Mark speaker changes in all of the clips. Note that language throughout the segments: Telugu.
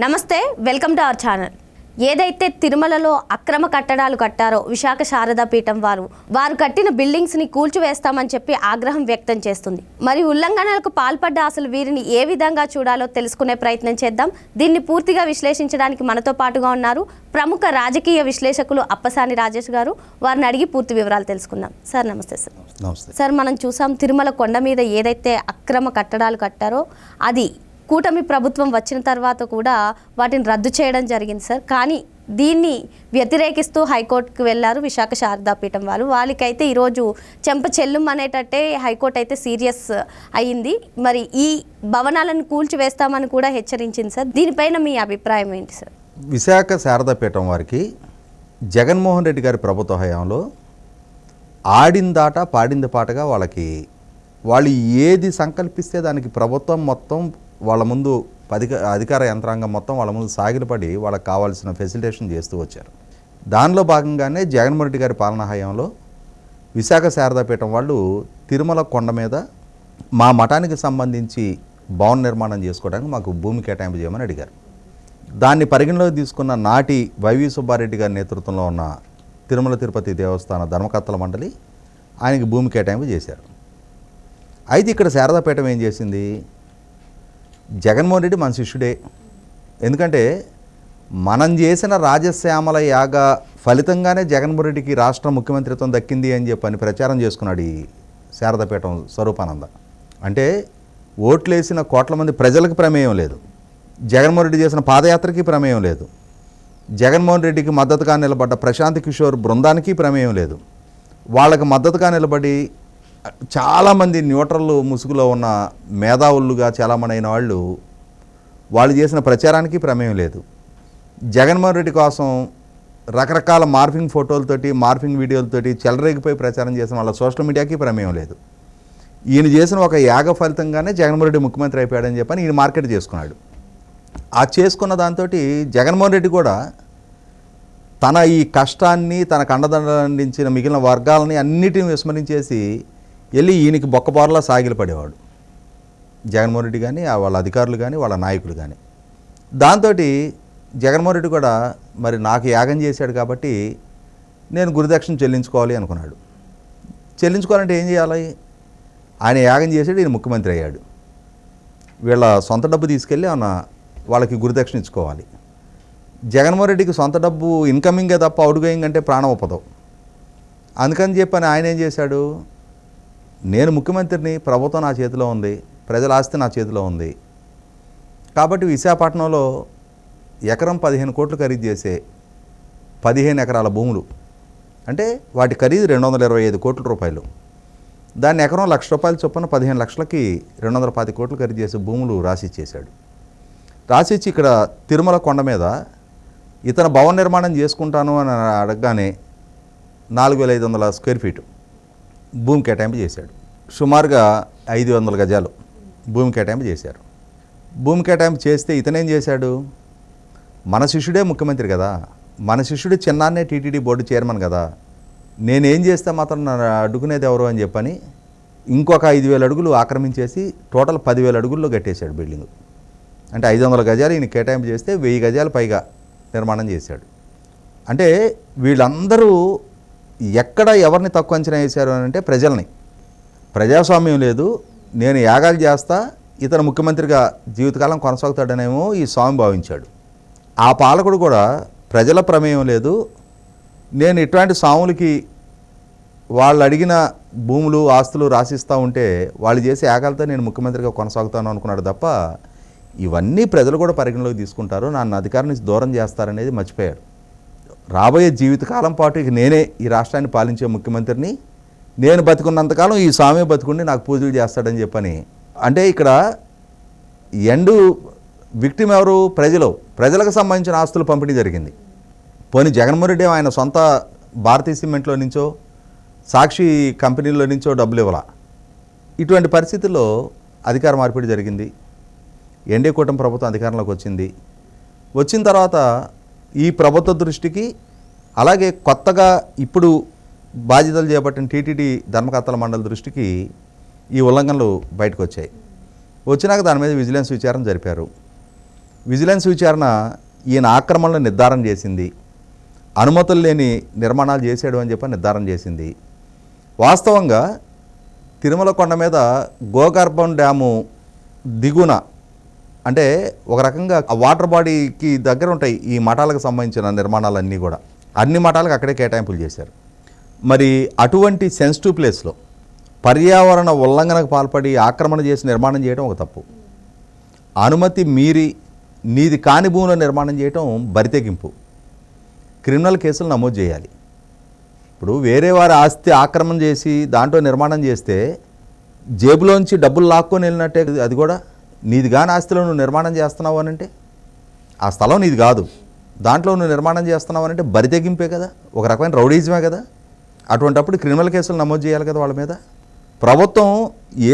Speaker 1: నమస్తే, వెల్కమ్ టు అవర్ ఛానల్. ఏదైతే తిరుమలలో అక్రమ కట్టడాలు కట్టారో విశాఖ శారదా పీఠం వారు కట్టిన బిల్డింగ్స్ని కూల్చివేస్తామని చెప్పి ఆగ్రహం వ్యక్తం చేస్తుంది. మరి ఉల్లంఘనలకు పాల్పడ్డ అసలు వీరిని ఏ విధంగా చూడాలో తెలుసుకునే ప్రయత్నం చేద్దాం. దీన్ని పూర్తిగా విశ్లేషించడానికి మనతో పాటుగా ఉన్నారు ప్రముఖ రాజకీయ విశ్లేషకులు అప్పసాని రాజేష్ గారు. వారిని అడిగి పూర్తి వివరాలు తెలుసుకుందాం. సార్ నమస్తే. సార్
Speaker 2: నమస్తే.
Speaker 1: సార్, మనం చూసాం తిరుమల కొండ మీద ఏదైతే అక్రమ కట్టడాలు కట్టారో అది కూటమి ప్రభుత్వం వచ్చిన తర్వాత కూడా వాటిని రద్దు చేయడం జరిగింది సార్. కానీ దీన్ని వ్యతిరేకిస్తూ హైకోర్టుకు వెళ్ళారు విశాఖ శారదాపీఠం వాళ్ళకైతే ఈరోజు చెంప చెల్లుం అనేటట్టే హైకోర్టు అయితే సీరియస్ అయ్యింది. మరి ఈ భవనాలను కూల్చివేస్తామని కూడా హెచ్చరించింది సార్. దీనిపైన మీ అభిప్రాయం ఏంటి సార్?
Speaker 2: విశాఖ శారదాపీఠం వారికి జగన్మోహన్ రెడ్డి గారి ప్రభుత్వ హయాంలో ఆడిందాట పాడింది పాటగా వాళ్ళు ఏది సంకల్పిస్తే దానికి ప్రభుత్వం మొత్తం వాళ్ళ ముందు అధికార యంత్రాంగం మొత్తం వాళ్ళ ముందు సాగిలపడి వాళ్ళకి కావాల్సిన ఫెసిలిటేషన్ చేస్తూ వచ్చారు. దానిలో భాగంగానే జగన్మోహన్ రెడ్డి గారి పాలనా హయాంలో విశాఖ శారదాపీఠం వాళ్ళు తిరుమల కొండ మీద మా మఠానికి సంబంధించి భవన నిర్మాణం చేసుకోవడానికి మాకు భూమి కేటాయింపు చేయమని అడిగారు. దాన్ని పరిగణలోకి తీసుకున్న నాటి వైవి సుబ్బారెడ్డి గారి నేతృత్వంలో ఉన్న తిరుమల తిరుపతి దేవస్థాన ధర్మకర్తల మండలి ఆయనకి భూమి కేటాయింపు చేశారు. అయితే ఇక్కడ శారదాపీఠం ఏం చేసింది? జగన్మోహన్ రెడ్డి మన శిష్యుడే. ఎందుకంటే మనం చేసిన రాజశ్యామల యాగ ఫలితంగానే జగన్మోహన్ రెడ్డికి రాష్ట్ర ముఖ్యమంత్రిత్వం దక్కింది అని చెప్పని ప్రచారం చేసుకున్నాడు ఈ శారదాపీఠం స్వరూపానంద. అంటే ఓట్లేసిన కోట్ల మంది ప్రజలకు ప్రమేయం లేదు, జగన్మోహన్ రెడ్డి చేసిన పాదయాత్రకి ప్రమేయం లేదు, జగన్మోహన్ రెడ్డికి మద్దతుగా నిలబడ్డ ప్రశాంత్ కిషోర్ బృందానికి ప్రమేయం లేదు. వాళ్ళకి మద్దతుగా నిలబడి చాలామంది న్యూట్రల్ ముసుగులో ఉన్న మేధావులుగా చాలామంది అయిన వాళ్ళు చేసిన ప్రచారానికి ప్రమేయం లేదు. జగన్మోహన్ రెడ్డి కోసం రకరకాల మార్ఫింగ్ ఫోటోలతోటి మార్ఫింగ్ వీడియోలతోటి చెలరేగిపోయి ప్రచారం చేసిన వాళ్ళ సోషల్ మీడియాకి ప్రమేయం లేదు. ఈయన చేసిన ఒక యాగ ఫలితంగానే జగన్మోహన్ రెడ్డి ముఖ్యమంత్రి అయిపోయాడని చెప్పని ఈయన మార్కెట్ చేసుకున్నాడు. ఆ చేసుకున్న దాంతో జగన్మోహన్ రెడ్డి కూడా తన ఈ కష్టాన్ని తనకు అండదండలు అందించిన మిగిలిన వర్గాలని అన్నిటిని విస్మరించేసి వెళ్ళి ఈయనకి బొక్కబోరలా సాగిలపడేవాడు జగన్మోహన్ రెడ్డి కానీ వాళ్ళ అధికారులు కానీ వాళ్ళ నాయకులు కానీ. దాంతో జగన్మోహన్ రెడ్డి కూడా మరి నాకు యాగం చేశాడు కాబట్టి నేను గురుదక్షిణ చెల్లించుకోవాలి అనుకున్నాడు. చెల్లించుకోవాలంటే ఏం చేయాలి? ఆయన యాగం చేసాడు, ఈయన ముఖ్యమంత్రి అయ్యాడు. వీళ్ళ సొంత డబ్బు తీసుకెళ్ళి వాళ్ళకి గురుదక్షిణ ఇచ్చుకోవాలి. జగన్మోహన్ రెడ్డికి సొంత డబ్బు ఇన్కమింగే తప్ప అవుట్ గోయింగ్ అంటే ప్రాణం ఒప్పదు. అందుకని చెప్పని ఆయన ఏం చేశాడు? నేను ముఖ్యమంత్రిని, ప్రభుత్వం నా చేతిలో ఉంది, ప్రజల ఆస్తి నా చేతిలో ఉంది కాబట్టి విశాఖపట్నంలో ఎకరం 15 కోట్లు ఖరీదు చేసే 15 ఎకరాల భూములు అంటే వాటి ఖరీదు 225 కోట్ల రూపాయలు. దాన్ని ఎకరం ₹1,00,000 చొప్పున 15 లక్షలకి 220 కోట్లు ఖరీదు చేసే భూములు రాసిచ్చేశాడు. రాసిచ్చి ఇక్కడ తిరుమల కొండ మీద ఇతను భవన నిర్మాణం చేసుకుంటాను అని అడగగానే 4,500 స్క్వేర్ ఫీటు భూమి కేటాయింపు చేశాడు. సుమారుగా 500 గజాలు భూమి కేటాయింపు చేశారు. భూమి కేటాయింపు చేస్తే ఇతనేం చేశాడు? మన శిష్యుడే ముఖ్యమంత్రి కదా, మన శిష్యుడు చిన్నాన్నే టీటీడీ బోర్డు చైర్మన్ కదా, నేనేం చేస్తే మాత్రం నన్ను అడ్డుకునేది ఎవరు అని చెప్పని ఇంకొక 5,000 అడుగులు ఆక్రమించేసి టోటల్ 10,000 అడుగుల్లో కట్టేశాడు బిల్డింగ్. అంటే 500 గజాలు ఈయన కేటాయింపు చేస్తే 1000 గజాలు పైగా నిర్మాణం చేశాడు. అంటే వీళ్ళందరూ ఎక్కడ ఎవరిని తక్కువ అంచనా వేశారు అని అంటే ప్రజల్ని. ప్రజాస్వామ్యం లేదు, నేను యాగాలు చేస్తా, ఇతను ముఖ్యమంత్రిగా జీవితకాలం కొనసాగుతాడనేమో ఈ స్వామి భావించాడు. ఆ పాలకుడు కూడా ప్రజల ప్రమేయం లేదు, నేను ఇట్లాంటి స్వాములకి వాళ్ళు అడిగిన భూములు ఆస్తులు రాసిస్తూ ఉంటే వాళ్ళు చేసే యాగాలతో నేను ముఖ్యమంత్రిగా కొనసాగుతాను అనుకున్నాడు తప్ప ఇవన్నీ ప్రజలు కూడా పరిగణలోకి తీసుకుంటారు, నన్ను అధికారం నుంచి దూరం చేస్తారనేది మర్చిపోయాడు. రాబోయే జీవితకాలం పాటు ఇక నేనే ఈ రాష్ట్రాన్ని పాలించే ముఖ్యమంత్రిని, నేను బతుకున్నంతకాలం ఈ స్వామి బతుకుండి నాకు పూజలు చేస్తాడని చెప్పని. అంటే ఇక్కడ ఎండు విక్టిమ్ ఎవరు? ప్రజలకు సంబంధించిన ఆస్తులు పంపిణీ జరిగింది. పోనీ జగన్మోహన్ రెడ్డి ఆయన సొంత భారతీయ సిమెంట్లో నుంచో సాక్షి కంపెనీలో నుంచో డబ్బులు ఇవ్వాల. ఇటువంటి పరిస్థితుల్లో అధికార మార్పిడి జరిగింది. ఎన్డీఏ కూటమి ప్రభుత్వం అధికారంలోకి వచ్చిన తర్వాత ఈ ప్రభుత్వ దృష్టికి అలాగే కొత్తగా ఇప్పుడు బాధ్యతలు చేపట్టిన టీటీడీ ధర్మకర్తల మండలి దృష్టికి ఈ ఉల్లంఘనలు బయటకు వచ్చాయి. వచ్చినాక దాని మీద విజిలెన్స్ విచారణ జరిపారు. విజిలెన్స్ విచారణ ఈయన ఆక్రమణలు నిర్ధారణ చేసింది, అనుమతులు లేని నిర్మాణాలు చేశాడు అని చెప్పి నిర్ధారణ చేసింది. వాస్తవంగా తిరుమల కొండ మీద గోకర్భం డ్యాము దిగున అంటే ఒక రకంగా ఆ వాటర్ బాడీకి దగ్గర ఉంటాయి ఈ మఠాలకు సంబంధించిన నిర్మాణాలన్నీ కూడా, అన్ని మఠాలకు అక్కడే కేటాయింపులు చేశారు. మరి అటువంటి సెన్సిటివ్ ప్లేస్లో పర్యావరణ ఉల్లంఘనకు పాల్పడి ఆక్రమణ చేసి నిర్మాణం చేయడం ఒక తప్పు. అనుమతి మీరి నీది కాని భూమిలో నిర్మాణం చేయడం బరితెగింపు, క్రిమినల్ కేసులు నమోదు చేయాలి. ఇప్పుడు వేరే వారి ఆస్తి ఆక్రమణ చేసి దాంట్లో నిర్మాణం చేస్తే జేబులోంచి డబ్బులు లాక్కొని వెళ్ళినట్టే. అది కూడా నీది కాని ఆస్తిలో నువ్వు నిర్మాణం చేస్తున్నావు అని అంటే ఆ స్థలం నీది కాదు, దాంట్లో నువ్వు నిర్మాణం చేస్తున్నావు అని అంటే బరితెగింపే కదా, ఒక రకమైన రౌడీజమే కదా. అటువంటప్పుడు క్రిమినల్ కేసులు నమోదు చేయాలి కదా వాళ్ళ మీద. ప్రభుత్వం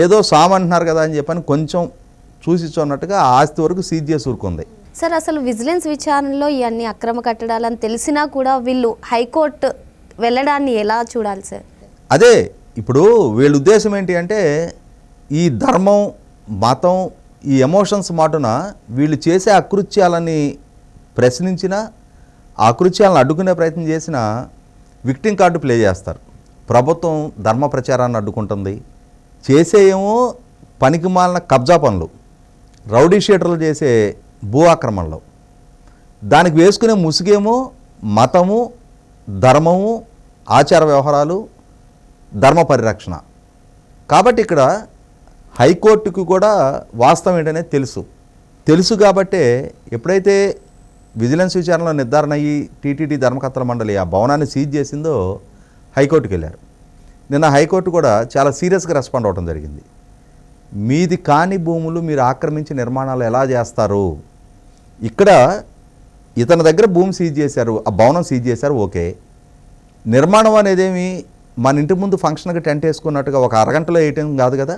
Speaker 2: ఏదో సామంటున్నారు కదా అని చెప్పని కొంచెం చూసిచ్చన్నట్టుగా ఆ ఆస్తి వరకు సీజ్ చేసి ఊరుకుంది.
Speaker 1: సార్ అసలు విజిలెన్స్ విచారణలో ఇవన్నీ అక్రమ కట్టడాలని తెలిసినా కూడా వీళ్ళు హైకోర్టు వెళ్ళడాన్ని ఎలా చూడాలి సార్?
Speaker 2: అదే ఇప్పుడు వీళ్ళ ఉద్దేశం ఏంటి అంటే ఈ ధర్మం మతం ఈ ఎమోషన్స్ మాటున వీళ్ళు చేసే అకృత్యాలని ప్రశ్నించినా ఆ అకృత్యాలను అడ్డుకునే ప్రయత్నం చేసినా విక్టిమ్ కార్డు ప్లే చేస్తారు. ప్రభుత్వం ధర్మ ప్రచారాన్ని అడ్డుకుంటుంది, చేసేయేమో పనికిమాలిన కబ్జా పనులు, రౌడీ షీటర్లు చేసే భూ ఆక్రమణలు, దానికి వేసుకునే ముసుగేమో మతము ధర్మము ఆచార వ్యవహారాలు ధర్మ పరిరక్షణ. కాబట్టి ఇక్కడ హైకోర్టుకు కూడా వాస్తవం ఏంటనేది తెలుసు కాబట్టే ఎప్పుడైతే విజిలెన్స్ విచారణలో నిర్ధారణ అయ్యి టీటీడీ ధర్మకర్తల మండలి ఆ భవనాన్ని సీజ్ చేసిందో హైకోర్టుకు వెళ్ళారు. నిన్న హైకోర్టు కూడా చాలా సీరియస్గా రెస్పాండ్ అవ్వడం జరిగింది. మీది కాని భూములు మీరు ఆక్రమించి నిర్మాణాలు ఎలా చేస్తారు? ఇక్కడ ఇతని దగ్గర భూమి సీజ్ చేశారు, ఆ భవనం సీజ్ చేశారు, ఓకే. నిర్మాణం అనేదేమి మన ఇంటి ముందు ఫంక్షన్కి టెంట్ వేసుకున్నట్టుగా ఒక అరగంటలో వేయటం కాదు కదా.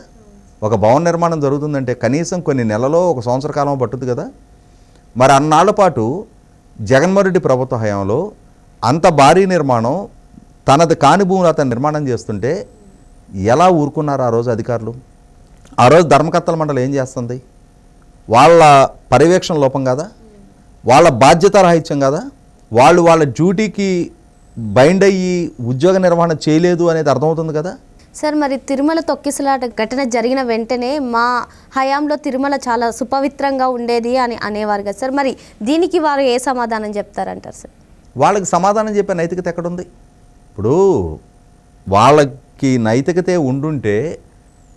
Speaker 2: ఒక భవన నిర్మాణం జరుగుతుందంటే కనీసం కొన్ని నెలలో ఒక సంవత్సర కాలం పట్టుద్ది కదా. మరి అన్నాళ్ల పాటు జగన్మోహన్ రెడ్డి ప్రభుత్వ హయాంలో అంత భారీ నిర్మాణం తనది కాని భూములు అతను నిర్మాణం చేస్తుంటే ఎలా ఊరుకున్నారు ఆ రోజు అధికారులు? ఆ రోజు ధర్మకర్తల మండలి ఏం చేస్తుంది? వాళ్ళ పర్యవేక్షణ లోపం కదా, వాళ్ళ బాధ్యత రాహిత్యం కదా, వాళ్ళ డ్యూటీకి బైండ్ అయ్యి ఉద్యోగ నిర్వహణ చేయలేదు అనేది అర్థమవుతుంది కదా.
Speaker 1: సార్ మరి తిరుమల తొక్కిసలాట ఘటన జరిగిన వెంటనే మా హయాంలో తిరుమల చాలా సుపవిత్రంగా ఉండేది అని అనేవారు కదా సార్, మరి దీనికి వారు ఏ సమాధానం చెప్తారంటారు సార్?
Speaker 2: వాళ్ళకి సమాధానం చెప్పే నైతికత ఎక్కడుంది? ఇప్పుడు వాళ్ళకి నైతికతే ఉండుంటే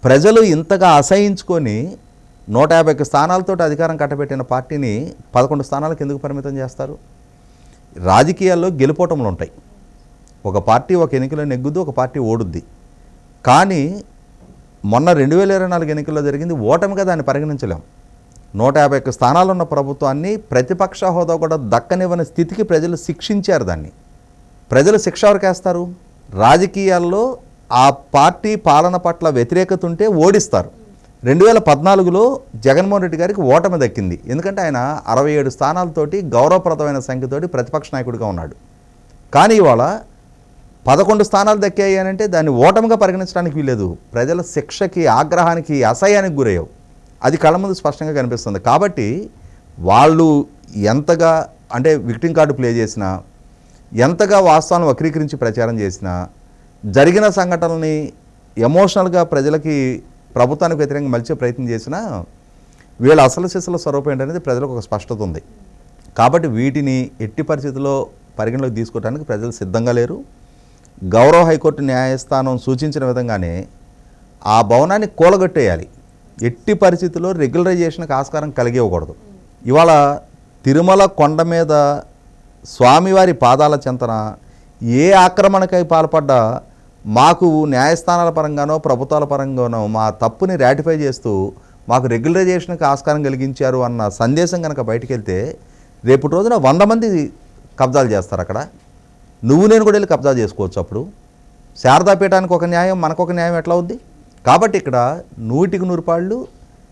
Speaker 2: ప్రజలు ఇంతగా అసహించుకొని 150 స్థానాలతో అధికారం కట్టబెట్టిన పార్టీని 11 స్థానాలకు ఎందుకు పరిమితం చేస్తారు? రాజకీయాల్లో గెలుపోటములు ఉంటాయి. ఒక పార్టీ ఒక ఎన్నికలో నెగ్గుద్ది, ఒక పార్టీ ఓడుద్ది. కానీ మొన్న 2024 ఎన్నికల్లో జరిగింది ఓటమిగా దాన్ని పరిగణించలేం. 151 స్థానాలు ఉన్న ప్రభుత్వాన్ని ప్రతిపక్ష హోదా కూడా దక్కనివ్వని స్థితికి ప్రజలు శిక్షించారు. దాన్ని ప్రజలు శిక్ష ఎవరికి వేస్తారు? రాజకీయాల్లో ఆ పార్టీ పాలన పట్ల వ్యతిరేకత ఉంటే ఓడిస్తారు. 2014లో జగన్మోహన్ రెడ్డి గారికి ఓటమి దక్కింది, ఎందుకంటే ఆయన 67 స్థానాలతోటి గౌరవప్రదమైన సంఖ్యతోటి ప్రతిపక్ష నాయకుడిగా ఉన్నాడు. కానీ ఇవాళ 11 స్థానాలు దక్కాయి అని అంటే దాన్ని ఓటమిగా పరిగణించడానికి వీలేదు. ప్రజల శిక్షకి ఆగ్రహానికి అసహ్యానికి గురయ్యావు, అది కళ్ళ ముందు స్పష్టంగా కనిపిస్తుంది. కాబట్టి వాళ్ళు ఎంతగా అంటే విక్టిమ్ కార్డు ప్లే చేసినా, ఎంతగా వాస్తవాలను వక్రీకరించి ప్రచారం చేసినా, జరిగిన సంఘటనల్ని ఎమోషనల్గా ప్రజలకి ప్రభుత్వానికి వ్యతిరేకంగా మలిచే ప్రయత్నం చేసినా వీళ్ళ అసలు శిశుల స్వరూపం ఏంటనేది ప్రజలకు ఒక స్పష్టత ఉంది. కాబట్టి వీటిని ఎట్టి పరిస్థితుల్లో పరిగణలోకి తీసుకోవడానికి ప్రజలు సిద్ధంగా లేరు. గౌరవ హైకోర్టు న్యాయస్థానం సూచించిన విధంగానే ఆ భవనాన్ని కూలగొట్టేయాలి. ఎట్టి పరిస్థితుల్లో రెగ్యులరైజేషన్కి ఆస్కారం కలిగివ్వకూడదు. ఇవాళ తిరుమల కొండ మీద స్వామివారి పాదాల చెంతన ఏ ఆక్రమణకై పాల్పడ్డా మాకు న్యాయస్థానాల పరంగానో ప్రభుత్వాల పరంగానో మా తప్పుని రాటిఫై చేస్తూ మాకు రెగ్యులరైజేషన్కి ఆస్కారం కలిగించారు అన్న సందేశం కనుక బయటికి వెళ్తే రేపటి రోజున 100 మంది కబ్జాలు చేస్తారు. అక్కడ నువ్వు నేను కూడా వెళ్ళి కబ్జా చేసుకోవచ్చు. అప్పుడు శారదాపీఠానికి ఒక న్యాయం, మనకొక న్యాయం ఎట్లా అవుద్ది? కాబట్టి ఇక్కడ 100కి 100 పాళ్ళు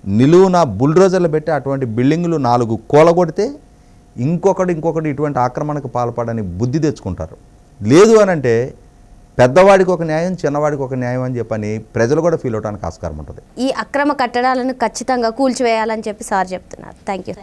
Speaker 2: నిలువున బుల్డోజర్లు పెట్టి అటువంటి బిల్డింగులు 4 కూలగొడితే ఇంకొకటి ఇటువంటి ఆక్రమణకు పాల్పడని బుద్ధి తెచ్చుకుంటారు. లేదు అని అంటే పెద్దవాడికి ఒక న్యాయం, చిన్నవాడికి ఒక న్యాయం అని చెప్పని ప్రజలు కూడా ఫీల్ అవడానికి ఆస్కారం ఉంటుంది.
Speaker 1: ఈ అక్రమ కట్టడాలను ఖచ్చితంగా కూల్చివేయాలని చెప్పి సార్ చెప్తున్నారు. Thank you.